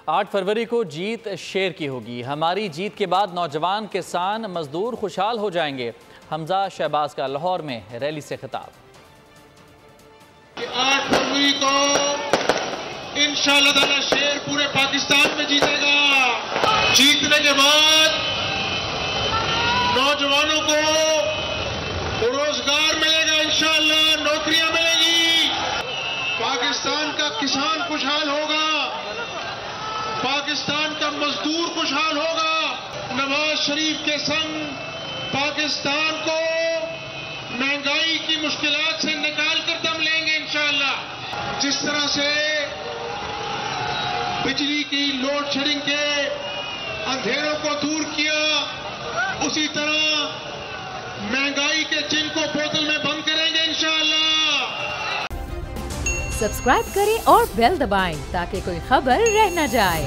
8 फरवरी को जीत शेर की होगी। हमारी जीत के बाद नौजवान, किसान, मजदूर खुशहाल हो जाएंगे। हमजा शहबाज का लाहौर में रैली से खिताब। 8 फरवरी को इंशाअल्लाह ताला शेर पूरे पाकिस्तान में जीतेगा। जीतने के बाद नौजवानों को रोजगार मिलेगा, इंशाअल्लाह नौकरियां मिलेगी। पाकिस्तान का किसान खुशहाल होगा, पाकिस्तान का मजदूर खुशहाल होगा। नवाज शरीफ के संग पाकिस्तान को महंगाई की मुश्किलात से निकाल कर दम लेंगे इंशाअल्लाह। जिस तरह से बिजली की लोड शेडिंग के अंधेरों को दूर किया, उसी तरह महंगाई के चिन्ह को बोतल में बंद करेंगे इंशाअल्लाह। सब्सक्राइब करें और बेल दबाएं ताकि कोई खबर रह न जाए।